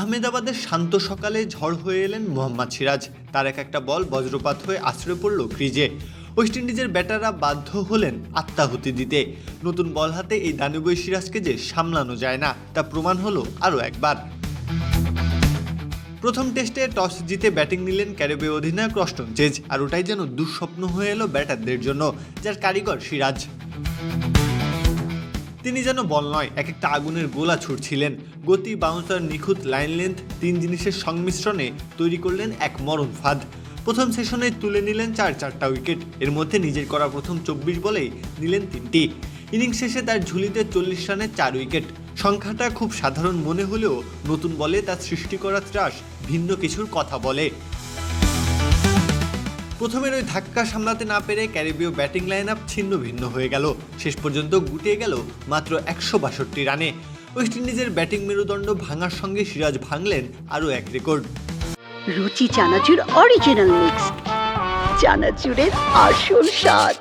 আহমেদাবাদের শান্ত সকালে ঝড় হয়ে এলেন মোহাম্মদ সিরাজ। তার একটা বল বজ্রপাত হয়ে আছড়ে পড়ল ক্রিজে। ওয়েস্ট ইন্ডিজের ব্যাটাররা বাধ্য হলেন আত্মাহুতি দিতে। নতুন বল হাতে এই দানবীয় সিরাজকে যে সামলানো যায় না তা প্রমাণ হলো আরও একবার। প্রথম টেস্টে টস জিতে ব্যাটিং নিলেন ক্যারিবীয় অধিনায়ক রস্টন চেজ, আর ওটাই যেন দুঃস্বপ্ন হয়ে এলো ব্যাটারদের জন্য, যার কারিগর সিরাজ। তিনি যেন বল নয়, একটা আগুনের গোলা ছুটছিলেন। গতি, বাউন্সার, নিখুঁত লাইন লেন্থ, তিন জিনিসের সংমিশ্রণে তৈরি করলেন এক মরণ ফাঁদ। প্রথম সেশনে তুলে নিলেন চারটা উইকেট। এর মধ্যে নিজের করা প্রথম 24 বলেই নিলেন 3টি। ইনিংস শেষে তার ঝুলিতে 40 রানে 4 উইকেট। সংখ্যাটা খুব সাধারণ মনে হলেও নতুন বলে তার সৃষ্টি করা ত্রাস ভিন্ন কিছুর কথা বলে। প্রথমের ওই ধাক্কা সামলাতে না পেরে ক্যারিবীয় ব্যাটিং লাইন আপ ছিন্ন ভিন্ন হয়ে গেল। শেষ পর্যন্ত গুটিয়ে গেল মাত্র 162 রানে। ওয়েস্ট ইন্ডিজের ব্যাটিং মেরুদণ্ড ভাঙার সঙ্গে সিরাজ ভাঙলেন আরও এক রেকর্ড। রুচি চানাচুর অরিজিনাল মিক্স, চানাচুরের আসল স্বাদ।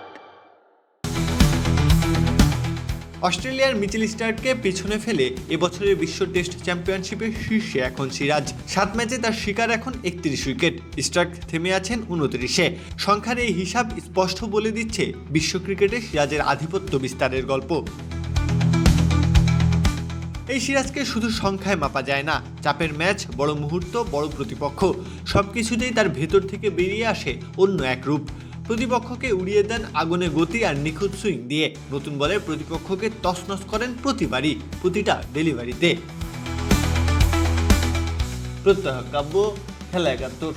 অস্ট্রেলিয়ার মিচেল স্টার্ককে পিছনে ফেলে এবছরের বিশ্ব টেস্ট চ্যাম্পিয়নশিপের শীর্ষে এখন সিরাজ। 7 ম্যাচে তার শিকার এখন 31 উইকেট। স্টার্ক থেমে আছেন 29-এ। সংখ্যার এই হিসাব স্পষ্ট বলে দিচ্ছে বিশ্ব ক্রিকেটে সিরাজের আধিপত্য বিস্তারের গল্প। এই সিরাজকে শুধু সংখ্যায় মাপা যায় না। চাপের ম্যাচ, বড় মুহূর্ত, বড় প্রতিপক্ষ, সবকিছুতেই তার ভেতর থেকে বেরিয়ে আসে অন্য এক রূপ। প্রতিপক্ষকে উড়িয়ে দেন আগুনে গতি আর নিখুঁত সুইং দিয়ে। নতুন বলে প্রতিপক্ষকে তছনছ করেন প্রতিবারই, প্রতিটা ডেলিভারিতে। প্রত্যহ কাব্য, খেলা 71।